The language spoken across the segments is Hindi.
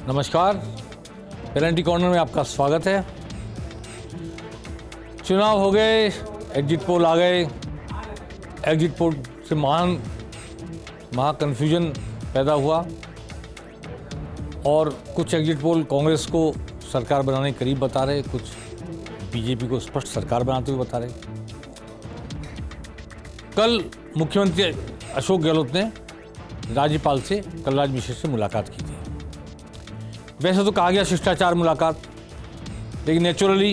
नमस्कार, पेनल्टी कॉर्नर में आपका स्वागत है। चुनाव हो गए, एग्जिट पोल आ गए। एग्जिट पोल से महा कन्फ्यूजन पैदा हुआ और कुछ एग्जिट पोल कांग्रेस को सरकार बनाने के करीब बता रहे, कुछ बीजेपी को स्पष्ट सरकार बनाते हुए बता रहे। कल मुख्यमंत्री अशोक गहलोत ने राज्यपाल से कलराज मिश्र से मुलाकात की थी। वैसे तो कहा गया शिष्टाचार मुलाकात, लेकिन नेचुरली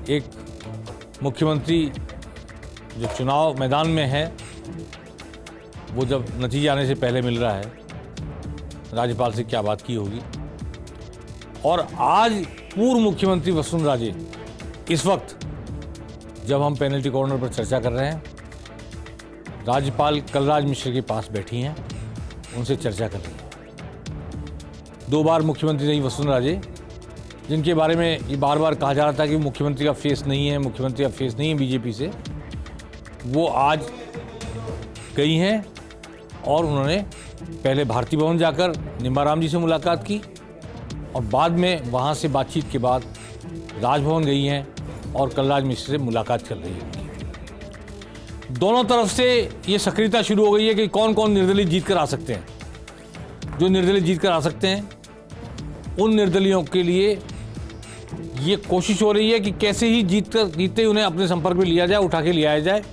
एक मुख्यमंत्री जो चुनाव मैदान में है वो जब नतीजा आने से पहले मिल रहा है, राज्यपाल से क्या बात की होगी। और आज पूर्व मुख्यमंत्री वसुंधरा राजे इस वक्त जब हम पेनल्टी कॉर्नर पर चर्चा कर रहे हैं, राज्यपाल कलराज मिश्र के पास बैठी हैं, उनसे चर्चा कर रही हैं। 2 बार मुख्यमंत्री रही वसुंधरा राजे, जिनके बारे में ये बार बार कहा जा रहा था कि मुख्यमंत्री का फेस नहीं है, मुख्यमंत्री का फेस नहीं है बीजेपी से, वो आज गई हैं और उन्होंने पहले भारती भवन जाकर निम्बाराम जी से मुलाकात की और बाद में वहाँ से बातचीत के बाद राजभवन गई हैं और कलराज मिश्र से मुलाकात चल रही है। दोनों तरफ से ये सक्रियता शुरू हो गई है कि कौन कौन निर्दलीय जीत कर आ सकते हैं। जो निर्दलीय जीत कर आ सकते हैं उन निर्दलियों के लिए ये कोशिश हो रही है कि कैसे ही जीतते उन्हें अपने संपर्क में लिया जाए, उठा के ले आया जाए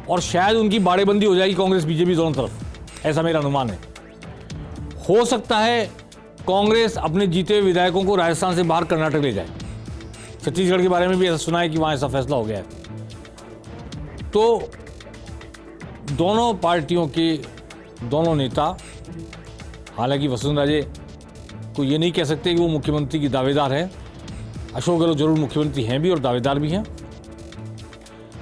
और शायद उनकी बाड़ेबंदी हो जाएगी कांग्रेस बीजेपी दोनों तरफ, ऐसा मेरा अनुमान है। हो सकता है कांग्रेस अपने जीते हुए विधायकों को राजस्थान से बाहर कर्नाटक ले जाए। छत्तीसगढ़ के बारे में भी ऐसा सुना है कि वहाँ ऐसा फैसला हो गया है। तो दोनों पार्टियों के दोनों नेता, हालांकि वसुंधरा राजे को ये नहीं कह सकते कि वो मुख्यमंत्री की दावेदार है, अशोक गहलोत जरूर मुख्यमंत्री हैं भी और दावेदार भी हैं,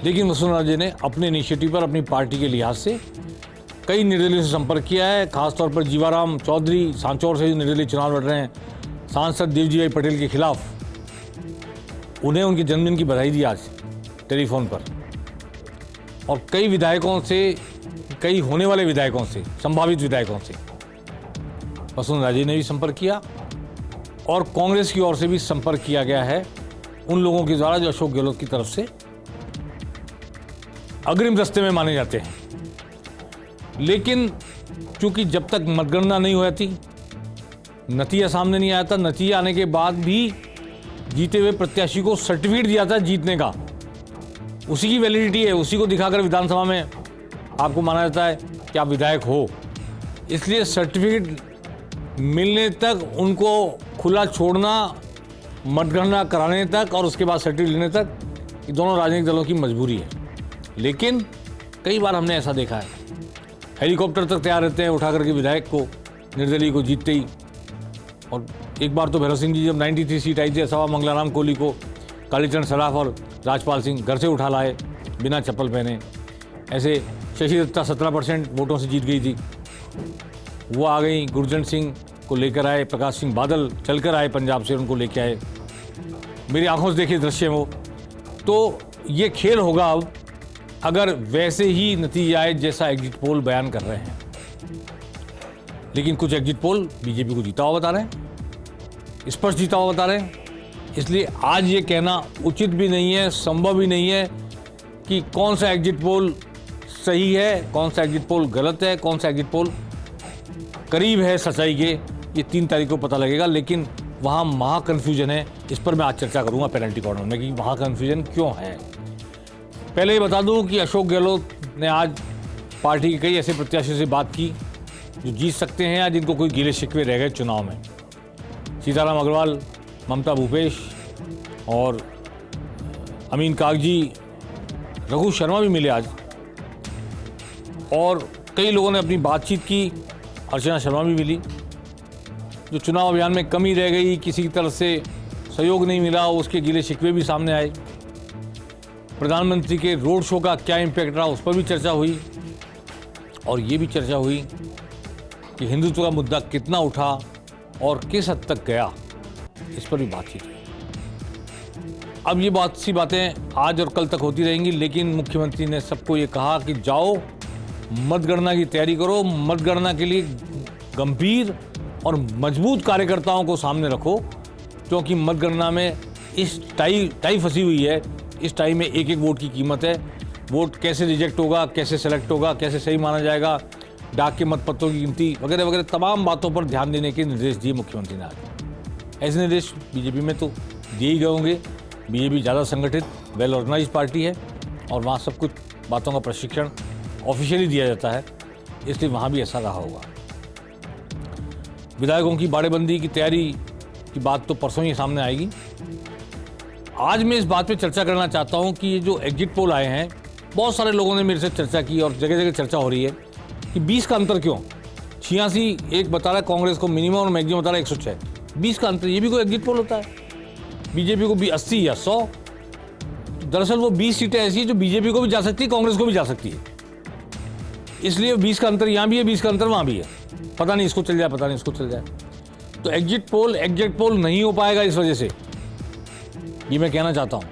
लेकिन वसुंधरा राजे ने अपने इनिशिएटिव पर अपनी पार्टी के लिहाज से कई निर्दलीयों से संपर्क किया है। खासतौर पर जीवाराम चौधरी सांचौर से जो निर्दलीय चुनाव लड़ रहे हैं, सांसद देवजी भाई पटेल के खिलाफ, उन्हें उनके जन्मदिन की बधाई दी आज टेलीफोन पर। और कई विधायकों से, कई होने वाले विधायकों से, संभावित विधायकों से वसुंधरा राजे ने भी संपर्क किया और कांग्रेस की ओर से भी संपर्क किया गया है उन लोगों के द्वारा जो अशोक गहलोत की तरफ से अग्रिम दस्ते में माने जाते हैं। लेकिन चूंकि जब तक मतगणना नहीं हुई थी, नतीजा सामने नहीं आया था, नतीजा आने के बाद भी जीते हुए प्रत्याशी को सर्टिफिकेट दिया था जीतने का, उसी की वैलिडिटी है, उसी को दिखाकर विधानसभा में आपको माना जाता है कि आप विधायक हो। इसलिए सर्टिफिकेट मिलने तक उनको खुला छोड़ना, मतगणना कराने तक और उसके बाद सर्टिफिकेट लेने तक, ये दोनों राजनीतिक दलों की मजबूरी है। लेकिन कई बार हमने ऐसा देखा है, हेलीकॉप्टर तक तैयार रहते हैं उठा करके विधायक को, निर्दलीय को जीतते ही। और एक बार तो भैरव सिंह जी जब 93 सीट आई थी, ऐसा हुआ मंगलाराम कोहली को कालीचरण सराफ और राजपाल सिंह घर से उठा लाए बिना चप्पल पहने। ऐसे शशि दत्ता 17% वोटों से जीत गई थी, वो आ गई। गुरजंट सिंह को लेकर आए, प्रकाश सिंह बादल चलकर आए पंजाब से, उनको लेकर आए। मेरी आंखों से देखे दृश्य वो। तो ये खेल होगा अब, अगर वैसे ही नतीजा आए जैसा एग्जिट पोल बयान कर रहे हैं। लेकिन कुछ एग्जिट पोल बीजेपी को जीता हुआ बता रहे हैं, स्पष्ट जीता हुआ बता रहे हैं। इसलिए आज ये कहना उचित भी नहीं है, संभव भी नहीं है कि कौन सा एग्जिट पोल सही है, कौन सा एग्जिट पोल गलत है, कौन सा एग्जिट पोल करीब है सच्चाई के। ये 3 तारीख को पता लगेगा। लेकिन वहाँ महा कन्फ्यूजन है, इस पर मैं आज चर्चा करूँगा पेनल्टी कॉर्नर में कि वहाँ कन्फ्यूजन क्यों है। पहले ये बता दूँ कि अशोक गहलोत ने आज पार्टी के कई ऐसे प्रत्याशियों से बात की जो जीत सकते हैं या जिनको कोई गिले शिकवे रह गए चुनाव में। सीताराम अग्रवाल, ममता भूपेश और अमीन कागजी, रघु शर्मा भी मिले आज और कई लोगों ने अपनी बातचीत की। अर्चना शर्मा भी मिली। जो चुनाव अभियान में कमी रह गई, किसी की तरफ से सहयोग नहीं मिला, उसके गिले शिकवे भी सामने आए। प्रधानमंत्री के रोड शो का क्या इम्पैक्ट रहा, उस पर भी चर्चा हुई। और ये भी चर्चा हुई कि हिंदुत्व का मुद्दा कितना उठा और किस हद तक गया, इस पर भी बातचीत हुई। अब ये बातें आज और कल तक होती रहेंगी, लेकिन मुख्यमंत्री ने सबको ये कहा कि जाओ मतगणना की तैयारी करो। मतगणना के लिए गंभीर और मजबूत कार्यकर्ताओं को सामने रखो, क्योंकि मतगणना में इस टाई फंसी हुई है। इस टाई में एक एक वोट की कीमत है। वोट कैसे रिजेक्ट होगा, कैसे सेलेक्ट होगा, कैसे सही माना जाएगा, डाक के मतपत्रों की गिनती वगैरह वगैरह तमाम बातों पर ध्यान देने के निर्देश दिए मुख्यमंत्री ने आज। ऐसे निर्देश बीजेपी में तो दिए ही गए होंगे। बीजेपी ज़्यादा संगठित, वेल ऑर्गेनाइज पार्टी है और वहाँ सब कुछ बातों का प्रशिक्षण ऑफिशियली दिया जाता है, इसलिए वहाँ भी ऐसा रहा होगा। विधायकों की बाड़ेबंदी की तैयारी की बात तो परसों ही सामने आएगी। आज मैं इस बात पे चर्चा करना चाहता हूँ कि ये जो एग्जिट पोल आए हैं, बहुत सारे लोगों ने मेरे से चर्चा की और जगह जगह चर्चा हो रही है कि 20 का अंतर क्यों। 86 एक बता रहा है कांग्रेस को मिनिमम और मैक्सिमम बता रहा है 106। 20 का अंतर, ये भी कोई एग्जिट पोल होता है? बीजेपी को भी 80 या 100। दरअसल वो 20 सीटें ऐसी है जो बीजेपी को भी जा सकती है, कांग्रेस को भी जा सकती है। इसलिए 20 का अंतर यहाँ भी है, 20 का अंतर वहाँ भी है। पता नहीं इसको चल जाए, पता नहीं इसको चल जाए। तो एग्जिट पोल नहीं हो पाएगा इस वजह से, ये मैं कहना चाहता हूँ।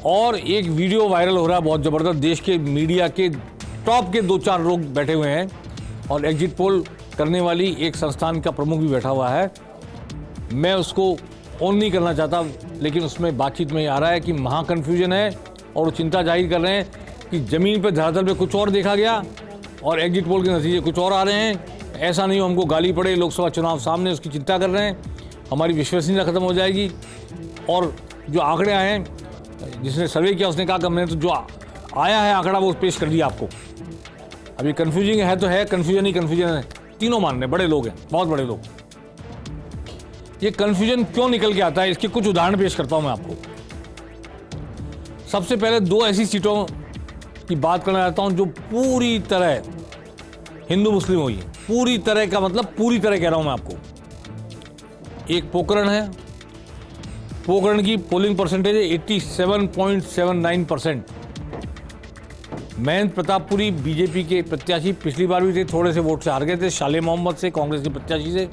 और एक वीडियो वायरल हो रहा है बहुत ज़बरदस्त, देश के मीडिया के टॉप के 2-4 लोग बैठे हुए हैं और एग्जिट पोल करने वाली एक संस्थान का प्रमुख भी बैठा हुआ है। मैं उसको ऑन नहीं करना चाहता, लेकिन उसमें बातचीत में आ रहा है कि महा कन्फ्यूजन है और वो चिंता जाहिर कर रहे हैं कि ज़मीन पर धरातल पे कुछ और देखा गया और एग्जिट पोल के नतीजे कुछ और आ रहे हैं। ऐसा नहीं हो हमको गाली पड़े, लोकसभा चुनाव सामने, उसकी चिंता कर रहे हैं। हमारी विश्वसनीयता खत्म हो जाएगी। और जो आंकड़े आए हैं, जिसने सर्वे किया उसने कहा कि हमने तो जो आया है आंकड़ा वो पेश कर दिया आपको। अभी कन्फ्यूजिंग है तो है, कन्फ्यूजन ही कन्फ्यूजन है। तीनों मान रहे, बड़े लोग हैं, बहुत बड़े लोग। ये कन्फ्यूजन क्यों निकल के आता है, इसके कुछ उदाहरण पेश करता हूं मैं आपको। सबसे पहले 2 ऐसी सीटों की बात करना चाहता हूं जो पूरी तरह हिंदू मुस्लिम हुई है। पूरी तरह का मतलब पूरी तरह कह रहा हूं मैं आपको। एक पोखरण है, पोखरण की पोलिंग परसेंटेज है 87.79%। महेंद्र प्रतापपुरी बीजेपी के प्रत्याशी पिछली बार भी थे, थोड़े से वोट से हार गए थे शाले मोहम्मद से, कांग्रेस के प्रत्याशी से।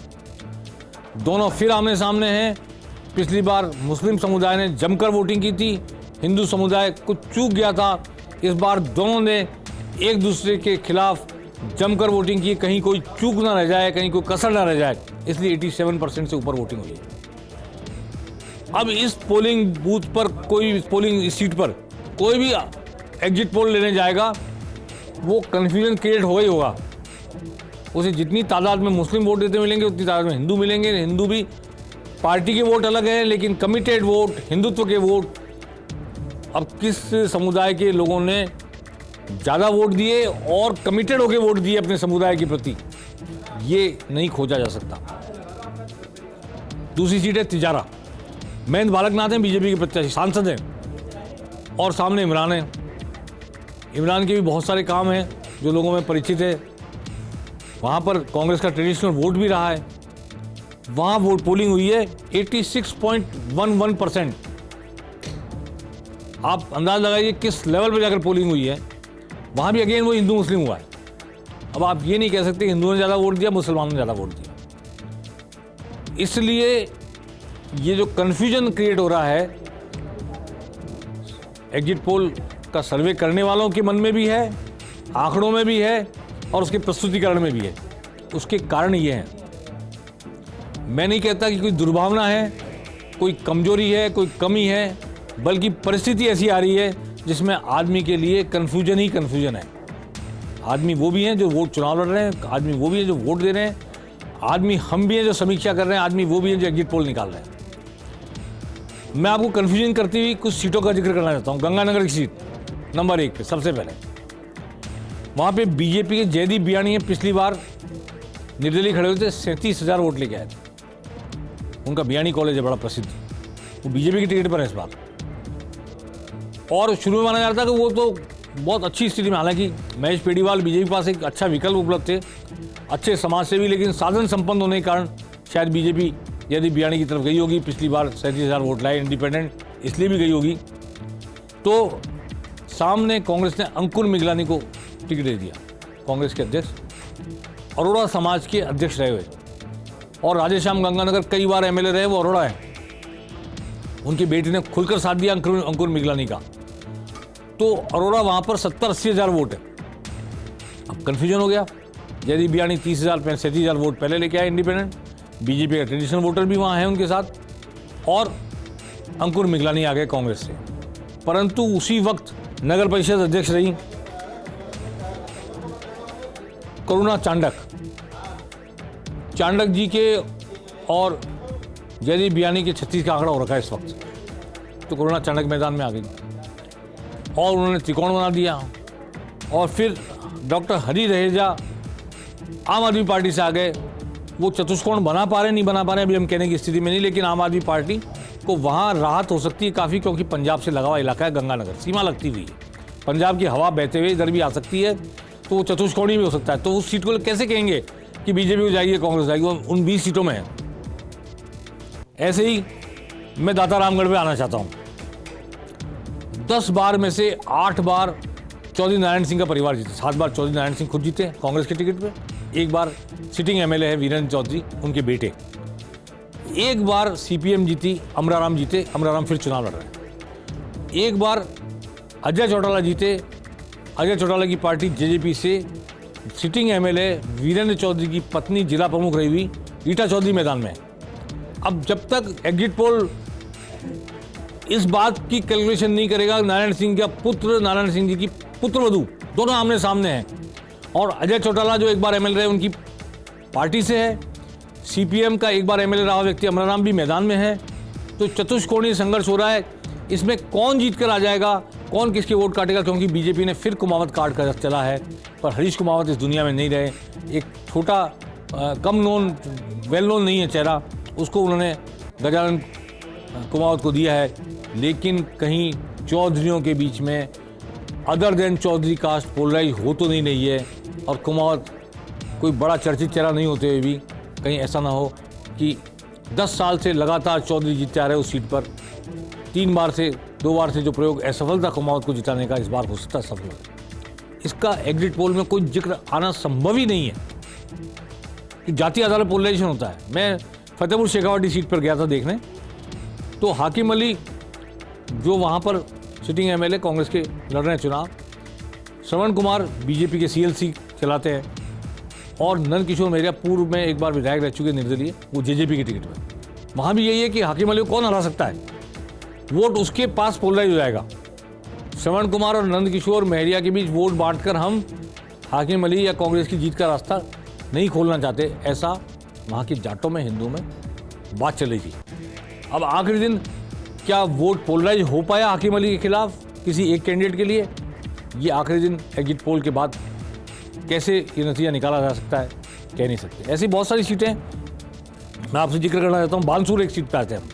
दोनों फिर आमने सामने हैं। पिछली बार मुस्लिम समुदाय ने जमकर वोटिंग की थी, हिंदू समुदाय कुछ चूक गया था। इस बार दोनों ने एक दूसरे के खिलाफ जमकर वोटिंग की, कहीं कोई चूक ना रह जाए, कहीं कोई कसर ना रह जाए, इसलिए 87% से ऊपर वोटिंग हुई है। अब इस पोलिंग बूथ पर कोई, पोलिंग सीट पर कोई भी एग्जिट पोल लेने जाएगा, वो कन्फ्यूजन क्रिएट होगा ही होगा। उसे जितनी तादाद में मुस्लिम वोट देते मिलेंगे उतनी तादाद में हिंदू मिलेंगे। हिंदू भी, पार्टी के वोट अलग हैं लेकिन कमिटेड वोट, हिंदुत्व के वोट। अब किस समुदाय के लोगों ने ज़्यादा वोट दिए और कमिटेड होकर वोट दिए अपने समुदाय के प्रति, ये नहीं खोजा जा सकता। दूसरी सीट है तिजारा। महेंद्र बालकनाथ हैं बीजेपी के प्रत्याशी, सांसद हैं, और सामने इमरान है। इमरान के भी बहुत सारे काम हैं जो लोगों में परिचित है। वहाँ पर कांग्रेस का ट्रेडिशनल वोट भी रहा है। वहाँ वोट पोलिंग हुई है 86.11%। आप अंदाज लगाइए किस लेवल पर जाकर पोलिंग हुई है। वहाँ भी अगेन वो हिंदू मुस्लिम हुआ है। अब आप ये नहीं कह सकते हिंदुओं ने ज़्यादा वोट दिया, मुसलमानों ने ज़्यादा वोट दिया। इसलिए ये जो कन्फ्यूजन क्रिएट हो रहा है, एग्जिट पोल का सर्वे करने वालों के मन में भी है, आंकड़ों में भी है और उसके प्रस्तुतिकरण में भी है। उसके कारण ये हैं। मैं नहीं कहता कि कोई दुर्भावना है, कोई कमजोरी है, कोई कमी है, बल्कि परिस्थिति ऐसी आ रही है जिसमें आदमी के लिए कन्फ्यूजन ही कन्फ्यूजन है। आदमी वो भी हैं जो वोट चुनाव लड़ रहे हैं, आदमी वो भी हैं जो वोट दे रहे हैं, आदमी हम भी हैं जो समीक्षा कर रहे हैं, आदमी वो भी हैं जो एग्जिट पोल निकाल रहे हैं। मैं आपको कन्फ्यूजन करती हुई कुछ सीटों का जिक्र करना चाहता हूँ। गंगानगर की सीट नंबर 1 पे सबसे पहले, वहाँ पे बीजेपी के जयदीप बियाणी पिछली बार निर्दलीय खड़े हुए थे, 37,000 वोट लेके आए थे। उनका बियाणी कॉलेज है बड़ा प्रसिद्ध, वो बीजेपी की टिकट पर है इस बार। और शुरू में माना जा रहा था कि वो तो बहुत अच्छी स्थिति में, हालांकि महेश पेड़ीवाल बीजेपी के पास एक अच्छा विकल्प उपलब्ध थे, अच्छे समाज सेवी, लेकिन साधन संपन्न होने के कारण शायद बीजेपी यदि बियाणी की तरफ गई होगी। पिछली बार 37,000 वोट लाए इंडिपेंडेंट, इसलिए भी गई होगी। तो सामने कांग्रेस ने अंकुर मिगलानी को टिकट दे दिया, कांग्रेस के अध्यक्ष, अरोड़ा समाज के अध्यक्ष रहे हुए, और राधेश्याम गंगानगर कई बार एमएलए रहे, वो अरोड़ा है। उनकी बेटी ने खुलकर साथ दिया अंकुर मिगलानी का। तो अरोड़ा वहाँ पर 70-80 हज़ार वोट है। अब कन्फ्यूजन हो गया जयदीप बियानी 30,000 वोट पहले लेके आए इंडिपेंडेंट, बीजेपी का ट्रेडिशनल वोटर भी वहाँ है उनके साथ, और अंकुर मिगलानी आ गए कांग्रेस से। परंतु उसी वक्त नगर परिषद अध्यक्ष रही करुणा चांडक जी के और जयदीप बियानी के 36 का आंकड़ा हो रखा है इस वक्त, तो करुणा चांडक मैदान में आ गई और उन्होंने त्रिकोण बना दिया। और फिर डॉक्टर हरी रहेजा आम आदमी पार्टी से आ गए। वो चतुष्कोण बना पा रहे नहीं बना पा रहे अभी हम कहने की स्थिति में नहीं, लेकिन आम आदमी पार्टी को वहाँ राहत हो सकती है काफ़ी, क्योंकि पंजाब से लगा हुआ इलाका है, गंगानगर सीमा लगती हुई है, पंजाब की हवा बहते हुए इधर भी आ सकती है, तो वो चतुष्कोणी भी हो सकता है। तो उस सीट को कैसे कहेंगे कि बीजेपी को जाएगी कांग्रेस जाएगी, उन 20 सीटों में है। ऐसे ही मैं दाता रामगढ़ में आना चाहता हूँ। 10 बार में से 8 बार चौधरी नारायण सिंह का परिवार जीते, 7 बार चौधरी नारायण सिंह खुद जीते कांग्रेस के टिकट पे, 1 बार सिटिंग एमएलए है वीरेंद्र चौधरी उनके बेटे, 1 बार सीपीएम जीती, अमराराम जीते, अमराराम फिर चुनाव लड़ रहे हैं, 1 बार अजय चौटाला जीते, अजय चौटाला की पार्टी जेजेपी से सिटिंग एमएलए वीरेंद्र चौधरी की पत्नी जिला प्रमुख रही हुई रीटा चौधरी मैदान में। अब जब तक एग्जिट पोल इस बात की कैलकुलेशन नहीं करेगा, नारायण सिंह का पुत्र, नारायण सिंह जी की पुत्रवधू दोनों आमने सामने हैं, और अजय चौटाला जो 1 बार एमएलए रहे उनकी पार्टी से है, सीपीएम का 1 बार एमएलए रहा व्यक्ति अमराराम भी मैदान में है, तो चतुष्कोणीय संघर्ष हो रहा है। इसमें कौन जीत कर आ जाएगा, कौन किसके वोट काटेगा, क्योंकि बीजेपी ने फिर कुमावत काट कर चला है, पर हरीश कुमावत इस दुनिया में नहीं रहे, एक छोटा कम नोन वेल नोन नहीं है चेहरा, उसको उन्होंने गजानन कुमावत को दिया है। लेकिन कहीं चौधरियों के बीच में other than Chaudhary caste polarize हो तो नहीं रही है, और कुमावत कोई बड़ा चर्चित चेहरा नहीं होते हुए भी कहीं ऐसा ना हो कि 10 साल से लगातार चौधरी जीतते आ रहे उस सीट पर, 2 बार से जो प्रयोग असफल था कुमावत को जिताने का, इस बार हो सकता है सफल। इसका एग्जिट पोल में कोई जिक्र आना संभव ही नहीं है कि जातीय आधार पर पोलराइजेशन होता है। मैं फतेहपुर शेखावाटी सीट पर गया था देखने, तो हाकिम अली जो वहाँ पर सिटिंग एमएलए कांग्रेस के लड़ रहे हैं चुनाव, श्रवण कुमार बीजेपी के सीएलसी चलाते हैं, और नंद किशोर मेहरिया पूर्व में 1 बार विधायक रह चुके निर्दलीय, वो जेजेपी के टिकट पर। वहाँ भी यही है कि हाकिम अली को कौन हरा सकता है, वोट उसके पास पोलराइज हो जाएगा। श्रवण कुमार और नंद किशोर मेहरिया के बीच वोट बांटकर हम हाकिम अली या कांग्रेस की जीत का रास्ता नहीं खोलना चाहते, ऐसा वहाँ की जाटों में, हिंदुओं में बात चल रही थी। अब आखिरी दिन क्या वोट पोलराइज हो पाया हाकिम अली के खिलाफ किसी एक कैंडिडेट के लिए, ये आखिरी दिन एग्जिट पोल के बाद कैसे ये नतीजा निकाला जा सकता है, कह नहीं सकते। ऐसी बहुत सारी सीटें मैं आपसे जिक्र करना चाहता हूँ। बानसूर एक सीट पर आते हैं हम।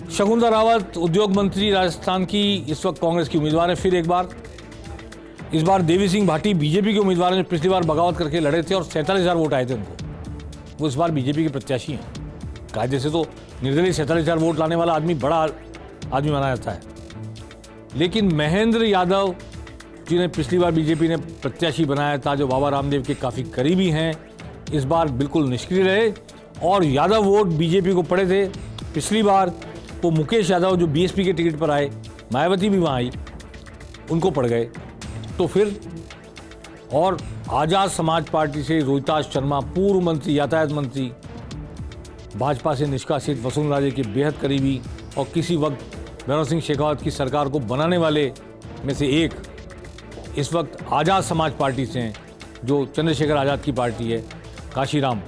शकुंतला रावत उद्योग मंत्री राजस्थान की इस वक्त कांग्रेस की उम्मीदवार है फिर एक बार। इस बार देवी सिंह भाटी बीजेपी के उम्मीदवार हैं, पिछली बार बगावत करके लड़े थे और 47,000 वोट आए थे उनको, वो इस बार बीजेपी के प्रत्याशी हैं। कायदे से तो निर्दलीय 47,000 वोट लाने वाला आदमी बड़ा आदमी माना जाता है, लेकिन महेंद्र यादव जिन्हें पिछली बार बीजेपी ने प्रत्याशी बनाया था, जो बाबा रामदेव के काफ़ी करीबी हैं, इस बार बिल्कुल निष्क्रिय रहे और यादव वोट बीजेपी को पड़े थे। पिछली बार वो मुकेश यादव जो बीएसपी के टिकट पर आए, मायावती भी वहाँ आई, उनको पड़ गए। तो फिर और आज़ाद समाज पार्टी से रोहिताश शर्मा, पूर्व मंत्री, यातायात मंत्री, भाजपा से निष्कासित वसुंधरा के बेहद करीबी और किसी वक्त भैरव सिंह शेखावत की सरकार को बनाने वाले में से एक, इस वक्त आज़ाद समाज पार्टी से हैं, जो चंद्रशेखर आज़ाद की पार्टी है, काशीराम,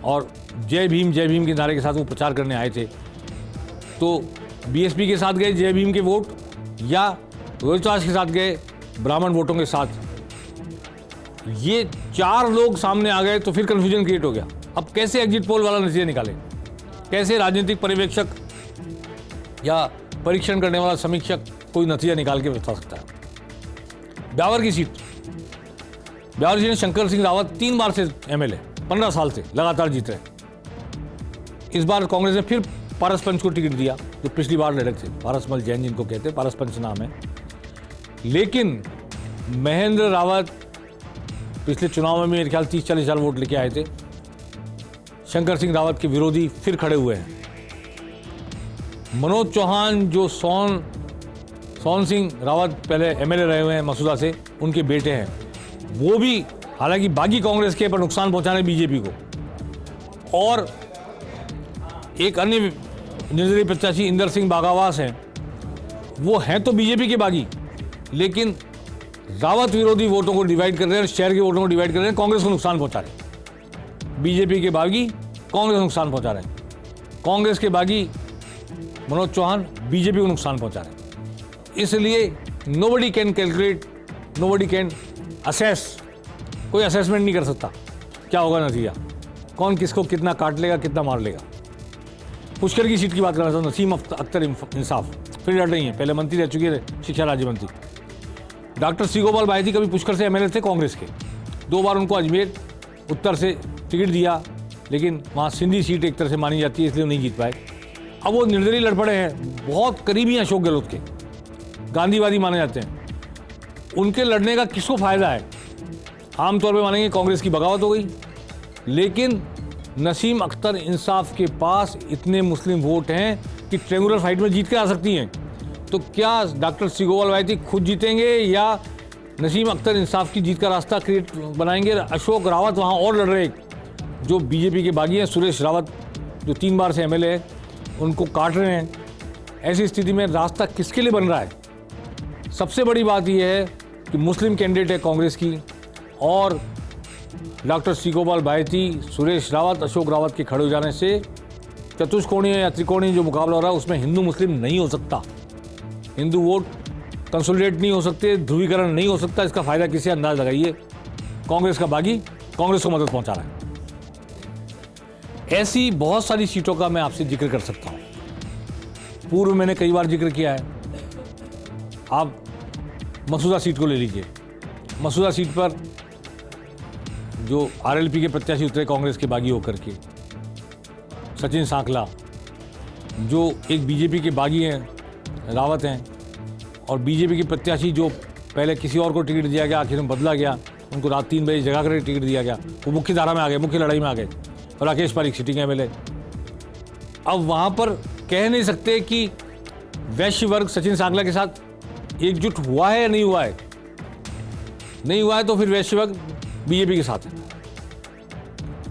और जय भीम के नारे के साथ वो प्रचार करने आए थे। तो बीएसपी के साथ गए जय भीम के वोट, या रोहिताश के साथ गए ब्राह्मण वोटों के साथ, ये 4 लोग सामने आ गए तो फिर कन्फ्यूजन क्रिएट हो गया। अब कैसे एग्जिट पोल वाला नतीजा निकाले, कैसे राजनीतिक पर्यवेक्षक या परीक्षण करने वाला समीक्षक कोई नतीजा निकाल के बता सकता है। ब्यावर की सीट, ब्यावर जी ने शंकर सिंह रावत 3 बार से एमएलए 15 साल से लगातार जीत रहे। इस बार कांग्रेस ने फिर पारस पंच को टिकट दिया, जो पिछली बार लड़े थे, पारसमल जैन जिनको कहते हैं, पारस पंच नाम है। लेकिन महेंद्र रावत पिछले चुनाव में मेरे ख्याल 30-40,000 वोट लेके आए थे। शंकर सिंह रावत के विरोधी फिर खड़े हुए हैं। मनोज चौहान जो सोन सिंह रावत पहले एमएलए रहे हुए हैं मसूदा से, उनके बेटे हैं, वो भी हालांकि बागी कांग्रेस के पर नुकसान पहुंचाने बीजेपी को। और एक अन्य निर्दलीय प्रत्याशी इंदर सिंह बागावास हैं, वो हैं तो बीजेपी के बागी, लेकिन रावत विरोधी वोटों को डिवाइड कर रहे हैं, शहर के वोटों को डिवाइड कर रहे हैं, कांग्रेस को नुकसान पहुंचा रहे हैं। बीजेपी के बागी कांग्रेस को नुकसान पहुंचा रहे हैं, कांग्रेस के बागी मनोज चौहान बीजेपी को नुकसान पहुंचा रहे हैं। इसलिए nobody can calculate, nobody can assess, कोई असेसमेंट नहीं कर सकता क्या होगा नतीजा, कौन किसको कितना काट लेगा, कितना मार लेगा। पुष्कर की सीट की बात करना चाहता हूँ, नसीम अख्तर इंसाफ फिर लड़ रही हैं, पहले मंत्री रह चुके थे, शिक्षा राज्य मंत्री। डॉक्टर श्री गोपाल बायती कभी पुष्कर से एमएलए थे कांग्रेस के, 2 बार उनको अजमेर उत्तर से टिकट दिया, लेकिन वहाँ सिंधी सीट एक तरह से मानी जाती है, इसलिए वो नहीं जीत पाए। अब वो निर्दलीय लड़ पड़े हैं, बहुत करीबी हैं अशोक गहलोत के, गांधीवादी माने जाते हैं। उनके लड़ने का किसको फायदा है? आमतौर पर मानेंगे कांग्रेस की बगावत हो गई, लेकिन नसीम अख्तर इंसाफ के पास इतने मुस्लिम वोट हैं कि ट्रेंगुलर फाइट में जीत के आ सकती हैं। तो क्या डॉक्टर श्री गोपाल बायती खुद जीतेंगे या नसीम अख्तर इंसाफ की जीत का रास्ता क्रिएट बनाएंगे? अशोक रावत वहाँ और लड़ रहे, जो बीजेपी के बागी हैं, सुरेश रावत जो 3 बार से एमएलए है, उनको काट रहे हैं। ऐसी स्थिति में रास्ता किसके लिए बन रहा है? सबसे बड़ी बात यह है कि मुस्लिम कैंडिडेट है कांग्रेस की, और डॉक्टर श्री गोपाल बायती, सुरेश रावत, अशोक रावत के खड़े हो जाने से चतुष्कोणीय या त्रिकोणीय जो मुकाबला हो रहा है उसमें हिंदू मुस्लिम नहीं हो सकता, हिंदू वोट कंसोलिडेट नहीं हो सकते, ध्रुवीकरण नहीं हो सकता। इसका फायदा किसे? अंदाज लगाइए, कांग्रेस का बागी कांग्रेस को मदद पहुंचा रहा है। ऐसी बहुत सारी सीटों का मैं आपसे जिक्र कर सकता हूं, पूर्व मैंने कई बार जिक्र किया है। आप मसूदा सीट को ले लीजिए, मसूदा सीट पर जो आरएलपी के प्रत्याशी उतरे कांग्रेस के बागी होकर के, सचिन सांकला, जो एक बीजेपी के बागी हैं, रावत हैं, और बीजेपी के प्रत्याशी जो पहले किसी और को टिकट दिया गया, आखिर में बदला गया, उनको रात 3 बजे जगा कर टिकट दिया गया, वो मुख्य धारा में आ गए, मुख्य लड़ाई में आ गए, और राकेश पारिक सिटिंग एमएलए। अब वहाँ पर कह नहीं सकते कि वैश्य वर्ग सचिन सांकला के साथ एकजुट हुआ है या नहीं हुआ है। नहीं हुआ है तो फिर वैश्य वर्ग बीजेपी के साथ है।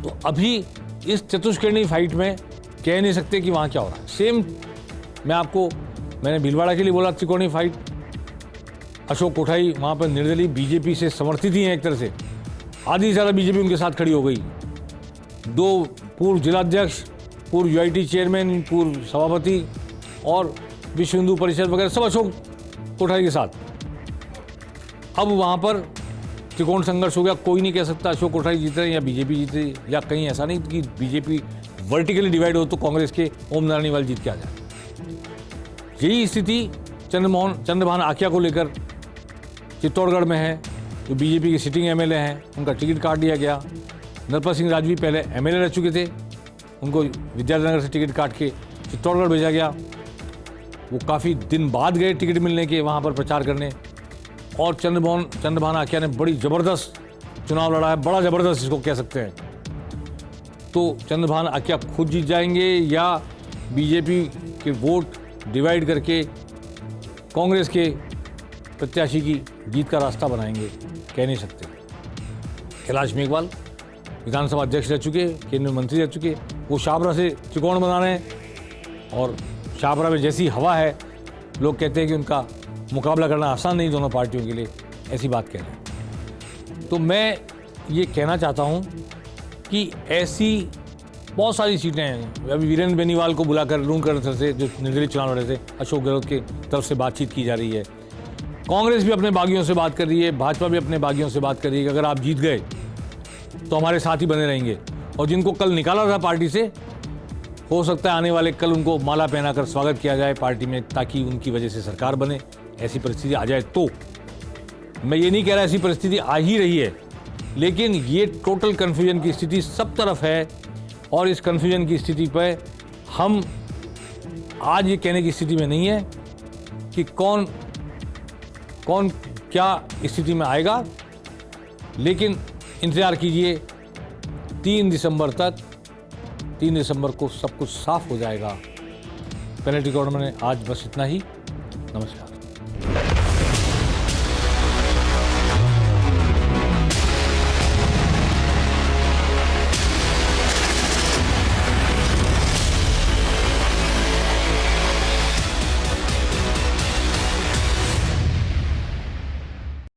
तो अभी इस चतुष्कोणीय फाइट में कह नहीं सकते कि वहाँ क्या हो रहा है। सेम मैंने भीलवाड़ा के लिए बोला, त्रिकोणीय फाइट, अशोक कोठारी वहाँ पर निर्दलीय बीजेपी से समर्थित ही हैं एक तरह से, आधी से ज़्यादा बीजेपी उनके साथ खड़ी हो गई। 2 पूर्व जिलाध्यक्ष, पूर्व यूआईटी चेयरमैन, पूर्व सभापति और विश्व हिंदू परिषद वगैरह सब अशोक कोठारी के साथ। अब वहाँ पर त्रिकोण संघर्ष हो गया, कोई नहीं कह सकता अशोक कोठारी जीत रहे या बीजेपी जीत रही, या कहीं ऐसा नहीं कि बीजेपी वर्टिकली डिवाइड हो तो कांग्रेस के ओम नारायण वाल जीत के आ जाए। यही स्थिति चंद्रभान आकिया को लेकर चित्तौड़गढ़ में है, जो बीजेपी के सिटिंग एमएलए हैं, उनका टिकट काट दिया गया। नरपत सिंह राजवी पहले एमएलए रह चुके थे, उनको विद्यानगर से टिकट काट के चित्तौड़गढ़ भेजा गया। वो काफ़ी दिन बाद गए टिकट मिलने के वहाँ पर प्रचार करने, और चंद्रभान आकिया ने बड़ी ज़बरदस्त चुनाव लड़ा है, बड़ा ज़बरदस्त इसको कह सकते हैं। तो चंद्रभान आकिया खुद जीत जाएंगे या बीजेपी के वोट डिवाइड करके कांग्रेस के प्रत्याशी की जीत का रास्ता बनाएंगे, कह नहीं सकते। कैलाश मेघवाल विधानसभा अध्यक्ष रह चुके, केंद्रीय मंत्री रह चुके, वो शाहपुरा से त्रिकोण बना रहे हैं, और शाहपुरा में जैसी हवा है, लोग कहते हैं कि उनका मुकाबला करना आसान नहीं दोनों पार्टियों के लिए, ऐसी बात कह रहे हैं। तो मैं ये कहना चाहता हूँ कि ऐसी बहुत सारी सीटें हैं। अभी वीरेंद्र बेनीवाल को बुलाकर लूणकर से जो निर्दलीय चुनाव लड़े थे, अशोक गहलोत की तरफ से बातचीत की जा रही है। कांग्रेस भी अपने बागियों से बात कर रही है, भाजपा भी अपने बागियों से बात कर रही है कि अगर आप जीत गए तो हमारे साथ ही बने रहेंगे, और जिनको कल निकाला था पार्टी से, हो सकता है आने वाले कल उनको माला पहनाकर स्वागत किया जाए पार्टी में, ताकि उनकी वजह से सरकार बने। ऐसी परिस्थिति आ जाए तो, मैं ये नहीं कह रहा ऐसी परिस्थिति आ ही रही है, लेकिन ये टोटल कन्फ्यूजन की स्थिति सब तरफ है, और इस कन्फ्यूजन की स्थिति पर हम आज ये कहने की स्थिति में नहीं है कि कौन क्या स्थिति में आएगा, लेकिन इंतज़ार कीजिए 3 दिसंबर तक। 3 दिसंबर को सब कुछ साफ हो जाएगा। पेनल्टी कॉर्नर में आज बस इतना ही। नमस्कार।